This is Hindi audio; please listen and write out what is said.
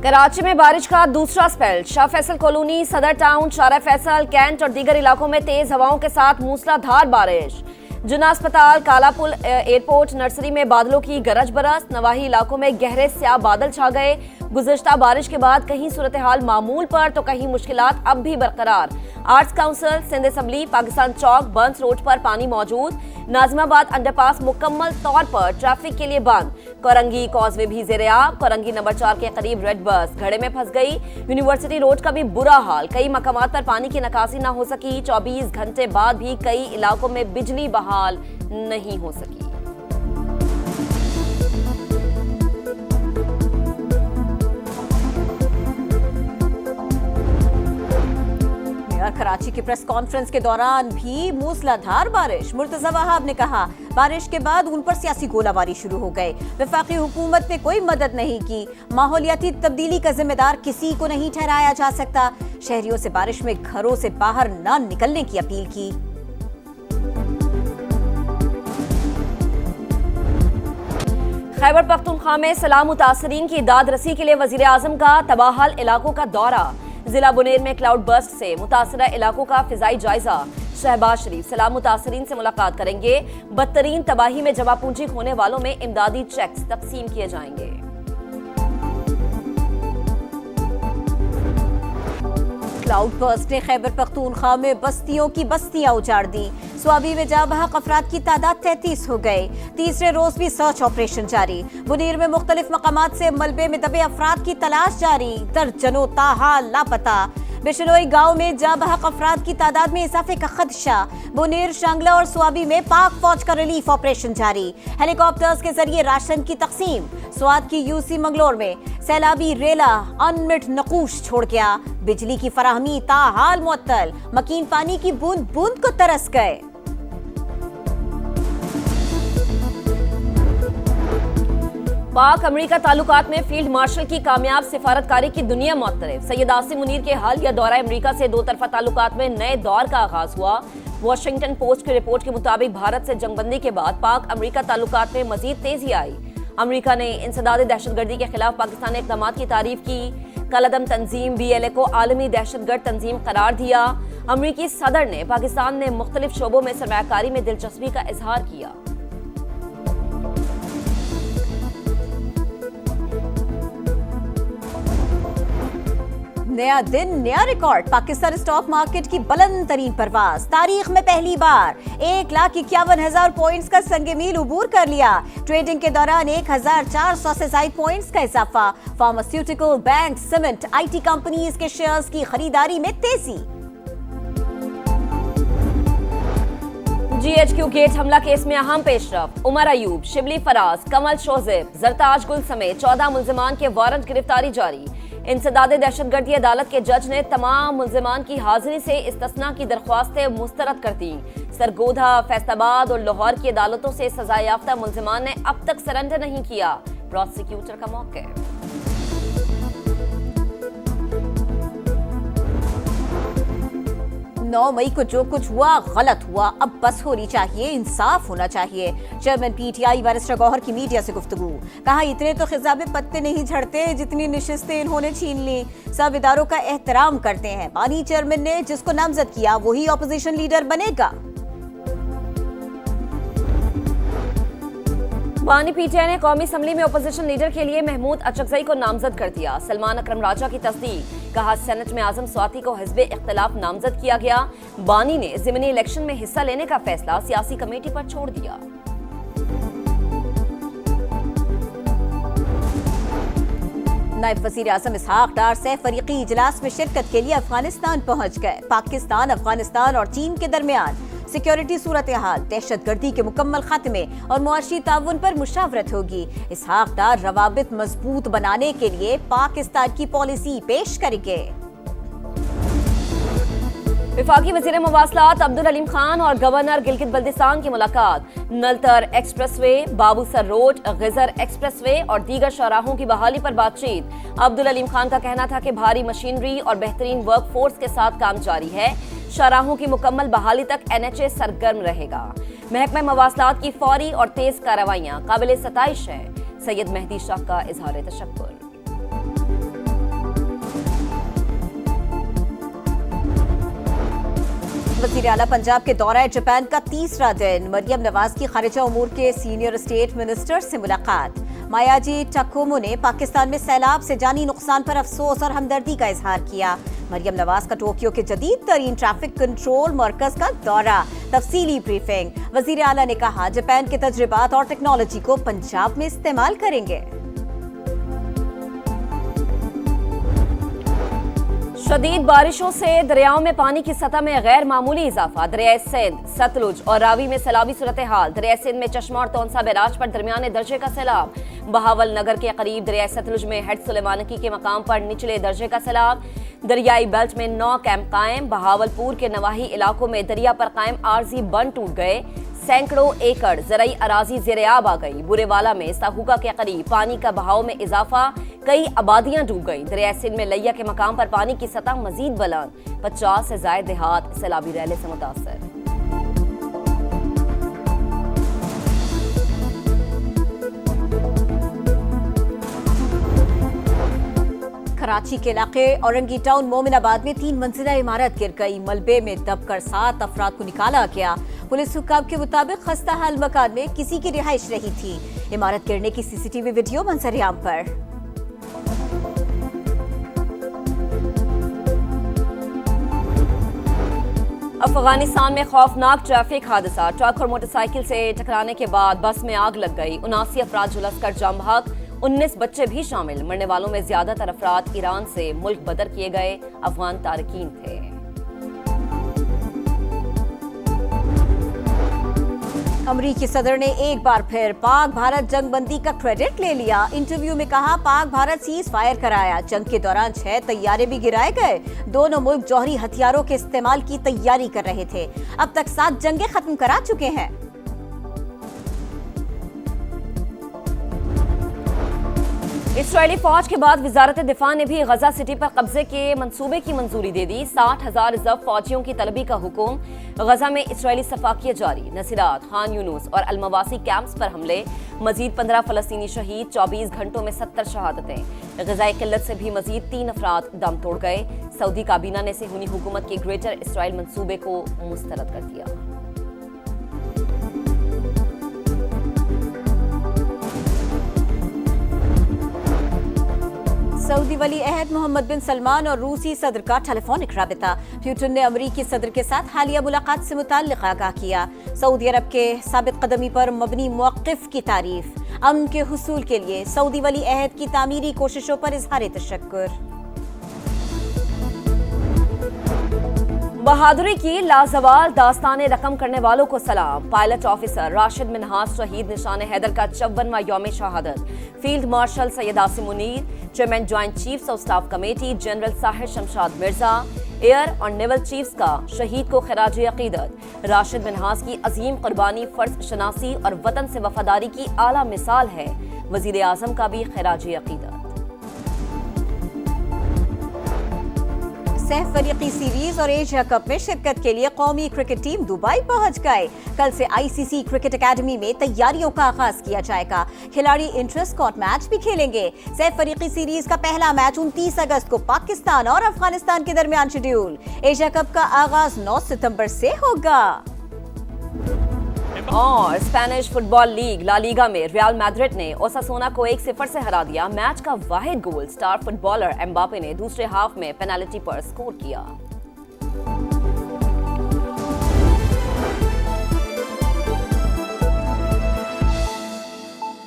कराची में बारिश का दूसरा स्पेल। शाह फैसल कॉलोनी, सदर टाउन, शारा फैसल, कैंट और दीगर इलाकों में तेज हवाओं के साथ मूसलाधार बारिश। जुना अस्पताल, कालापुल एयरपोर्ट, नर्सरी में बादलों की गरज बरस। नवाही इलाकों में गहरे स्याह बादल छा गए। गुज़श्ता बारिश के बाद कहीं सूरत हाल मामूल पर तो कहीं मुश्किलात अब भी बरकरार। Arts council, Sindh assembly, Pakistan Chowk, Burns road पर पानी मौजूद। नाजमाबाद अंडरपास मुकम्मल तौर पर ट्रैफिक के लिए बंद। कोरंगी कॉजवे भी ज़ेरे-आब। कोरंगी नंबर 4 के करीब रेड बस घड़े में फंस गई। यूनिवर्सिटी रोड का भी बुरा हाल। कई मकामात पर पानी की निकासी न हो सकी। 24 घंटे बाद भी कई इलाकों में बिजली बहाल नहीं हो सकी। कराची की प्रेस कॉन्फ्रेंस के दौरान भी मूसलाधार बारिश। मुर्तजा वहाब ने कहा, बारिश के बाद उन पर सियासी गोलाबारी शुरू हो गए। वफाकी हुकूमत ने कोई मदद नहीं की। माहौलियाती तब्दीली का जिम्मेदार किसी को नहीं ठहराया जा सकता। शहरियों से बारिश में घरों से बाहर न निकलने की अपील की। खैबर पख्तूनख्वा में सैलाब मुतासरीन की दाद रसी के लिए वजीर आजम का तबाहल इलाकों का दौरा। जिला बुनेर में क्लाउड बर्स्ट से मुतासरा इलाकों का फिजाई जायजा। शहबाज शरीफ सैलाब मुतासरीन से मुलाकात करेंगे। बदतरीन तबाही में जमा पूंजी खोने वालों में इमदादी चेक्स तकसीम किए जाएंगे। क्लाउड बर्स्ट ने खैबर पख्तूनख्वा में बस्तियों की बस्तियां उजाड़ दी। स्वाबी में जाबहक अफराद की तादाद 33 हो गए। तीसरे रोज भी सर्च ऑपरेशन जारी। मुनीर में मुख्तलिफ मकामात से मलबे में दबे अफराद की तलाश जारी। दर्जनों ताहाल लापता। बिशनोई गांव में जाबहक अफराद की तादाद में इजाफे का खदशा। मुनीर, शांगला और स्वाबी में पाक फौज का रिलीफ ऑपरेशन जारी। हेलीकॉप्टर्स के जरिए राशन की तकसीम। स्वात की यूसी मंगलोर में सैलाबी रेला अनमिट नकूश छोड़ गया। बिजली की फराहमी ताहाल मुअत्तल। मकीन पानी की बूंद बूंद को तरस गए। पाक अमेरिका ताल्लुकात में फील्ड मार्शल की कामयाब सिफारतकारी की दुनिया मुअत्तरफ। सैयद आसिम मुनीर के हालिया दौरा अमेरिका से दो तरफा ताल्लुकात में नए दौर का आगाज हुआ। वॉशिंगटन पोस्ट की रिपोर्ट के मुताबिक भारत से जंगबंदी के बाद पाक अमेरिका ताल्लुकात में मजीद तेजी आई। अमेरिका ने इंसदाद दहशतगर्दी के खिलाफ पाकिस्तानी इक़दामात की तारीफ की। कलअदम तंजीम BLA को आलमी दहशतगर्द तंजीम करार दिया। अमेरिकी सदर ने पाकिस्तान में मुख्तलिफ शोबों में सरमायाकारी में दिलचस्पी का इजहार किया। नया दिन, नया रिकॉर्ड। पाकिस्तान स्टॉक मार्केट की बुलंद तरीन परवाज। तारीख में पहली बार 1,51,000 पॉइंट्स का संगमील उबूर कर लिया। ट्रेडिंग के दौरान 1,400 से ज्यादा पॉइंट्स का इजाफा। Pharmaceutical, bank, cement, IT companies के शेयर्स की खरीदारी में तेजी। GHQ गेट हमला केस में अहम पेशरफ। उमर अयूब, शिबली फराज, कमल शोजेब, जरताज गुल समेत 14 मुल्जिमान के वारंट गिरफ्तारी जारी। इंसदाद दहशतगर्दी अदालत के जज ने तमाम मुल्जिमान की हाजिरी से इस्तिस्ना की दरख्वास्तें मुस्तरद कर दी। सरगोधा, फैसलाबाद और लाहौर की अदालतों से सजा याफ्ता मुल्जिमान ने अब तक सरेंडर नहीं किया। प्रोसिक्यूटर का मौके। 9 मई को जो कुछ हुआ गलत हुआ, अब बस होनी चाहिए, इंसाफ होना चाहिए। चेयरमैन PTI बैरिस्टर गौहर की मीडिया से गुफ्तगू। कहा, इतने तो खिज़ा में पत्ते नहीं झड़ते जितनी नशिस्तें इन्होंने छीन ली। सब इदारों का एहतराम करते हैं। बानी चेयरमैन ने जिसको नामजद किया वही ऑपोजिशन लीडर बनेगा। बानी PTI ने कौमी असम्बली में अपोजिशन लीडर के लिए महमूद अचकजई को नामजद कर दिया। सलमान अकरम राजा की तस्दीक। कहा, सेनेट में आजम स्वाति को हिज़्ब इख्तिलाफ नामजद किया गया। बानी ने ज़िमनी इलेक्शन में हिस्सा लेने का फैसला सियासी कमेटी पर छोड़ दिया। नायब वज़ीर आज़म इसहाक डार सह फरीकी इजलास में शिरकत के लिए अफगानिस्तान पहुंच गए। पाकिस्तान, अफगानिस्तान और चीन के दरमियान सिक्योरिटी सूरत हाल, दहशतगर्दी के मुकम्मल खात्मे और मुआशी ताउन पर मुशावरत होगी। इसहाक डार रवाबित मजबूत बनाने के लिए पाकिस्तान की पॉलिसी पेश करेंगे। वफाकी वज़ीर मवासलात अब्दुल हलीम खान और गवर्नर गिलगित बल्दिस्तान की मुलाकात। Naltar expressway, Babusar road, geyser expressway और दीगर शौराहों की बहाली पर बातचीत। अब्दुल हलीम खान का कहना था कि भारी मशीनरी और बेहतरीन वर्क फोर्स के साथ काम जारी है। शौराहों की मुकम्मल बहाली तक NHA सरगर्म रहेगा। महकमा मवासलात की फौरी और तेज कार्रवाइयां काबिल सताइश है। सैयद मेहदी शाह का इजहार तशक्कुर। वज़ीर आला पंजाब के दौरा जापान का तीसरा दिन। मरियम नवाज की खारिजा उमूर के सीनियर स्टेट मिनिस्टर से मुलाकात। मायाजी टकोमो ने पाकिस्तान में सैलाब से जानी नुकसान पर अफसोस और हमदर्दी का इजहार किया। मरियम नवाज का टोक्यो के जदीद तरीन ट्रैफिक कंट्रोल मरकज का दौरा, तफसीली ब्रीफिंग। वज़ीर आला ने कहा जापान के तजुर्बात और टेक्नोलॉजी को पंजाब में इस्तेमाल करेंगे। शदीद बारिशों से दरियाओं में पानी की सतह में गैर मामूली इजाफा। दरिया सिंध, सतलुज और रावी में सैलाबी सूरत हाल। दरिया सिंध में चश्मा और तौंसा बैराज पर दरमियाने दर्जे का सैलाब। बहावल नगर के करीब दरिया सतलुज में हेड सुलेमानकी के मकाम पर निचले दर्जे का सैलाब। दरियाई बेल्ट में 9 कैंप कायम। बहावलपुर के नवाही इलाकों में दरिया पर कायम आरजी बंद टूट गए। सैकड़ों एकड़ ज़राई अराजी ज़ेर-ए-आब आ गई। बुरेवाला में साहुका के करीब पानी का बहाव में इजाफा, कई आबादियां डूब गई। दरिया सिंध में लैया के मकाम पर पानी की सतह मजीद बुलंद। 50 से ज्यादा देहात सैलाबी रैले से मुतासर। कराची के इलाके औरंगी टाउन मोमिनाबाद में 3 मंजिला इमारत गिर गई। मलबे में दबकर 7 अफराद को निकाला गया। पुलिस हुक्काम के मुताबिक खस्ता हाल मकान में किसी की रिहाइश रही थी। इमारत गिरने की सीसीटीवी वीडियो मंजर-ए-आम पर। अफगानिस्तान में खौफनाक ट्रैफिक हादसा। ट्रक और मोटरसाइकिल से टकराने के बाद बस में आग लग गई। 79 अफराद झुलसकर जम बहक, 19 बच्चे भी शामिल। मरने वालों में ज्यादातर अफराद ईरान से मुल्क बदर किए गए अफगान तारकीन थे। अमरीकी सदर ने एक बार फिर पाक भारत जंग बंदी का क्रेडिट ले लिया। इंटरव्यू में कहा पाक भारत सीज फायर कराया। जंग के दौरान 6 तैयारे भी गिराए गए। दोनों मुल्क जौहरी हथियारों के इस्तेमाल की तैयारी कर रहे थे। अब तक 7 जंगें खत्म करा चुके हैं। इस्राएली फौज के बाद वजारत दिफा ने भी गजा सिटी पर कब्जे के मंसूबे की मंजूरी दे दी। 60,000 रिजर्व फौजियों की तलबी का हुक्म। गजा में इस्राएली सफाकियत जारी। नसीरात, खान यूनुस और अलमवासी कैंप्स पर हमले। मजीद 15 फलस्तीनी शहीद। 24 घंटों में 70 शहादतें। ग़िज़ाई किल्लत से भी मजीद 3 अफराद दम तोड़ गए। सऊदी काबीना ने सेहूनी हुकूमत के ग्रेटर इसराइल मंसूबे को मुस्तरद कर दिया। सऊदी वली अहद मोहम्मद बिन सलमान और रूसी सदर का टेलीफोनिक राबिता। पुतिन ने अमरीकी सदर के साथ हालिया मुलाकात से मुताल्लिक़ आगाह किया। सऊदी अरब के साबित कदमी पर मबनी मौक़िफ़ की तारीफ। अमन के हुसूल के लिए सऊदी वली अहद की तामीरी कोशिशों पर इज़हार तशक्कुर। बहादुरी की लाजवाल दास्तान रकम करने वालों को सलाम। पायलट ऑफिसर राशिद मिन्हाज शहीद निशान हैदर का 54वां यौम शहादत। Field marshal Syed Asim Munir, chairman joint chiefs of staff committee general Sahir Shamshad Mirza, air और नेवल चीफ्स का शहीद को खिराज अकीदत। राशिद मिन्हाज की अजीम कुर्बानी फर्ज शनासी और वतन से वफादारी की आला मिसाल है। वजीर आजम का भी खिराज अकीदत। सह फरीकी सीरीज और एशिया कप में शिरकत के लिए कौमी क्रिकेट टीम दुबई पहुंच गए। कल से आईसीसी क्रिकेट एकेडमी में तैयारियों का आगाज किया जाएगा। खिलाड़ी इंटर स्क्वाड मैच भी खेलेंगे। सह फरीकी सीरीज का पहला मैच 29 अगस्त को पाकिस्तान और अफगानिस्तान के दरमियान शेड्यूल। एशिया कप का आगाज 9 सितंबर से होगा। और Spanish football league La Liga में रियल मैड्रिड ने ओसासुना को 1-0 से हरा दिया। मैच का वाहिद गोल स्टार फुटबॉलर एम्बापे ने दूसरे हाफ में पेनल्टी पर स्कोर किया।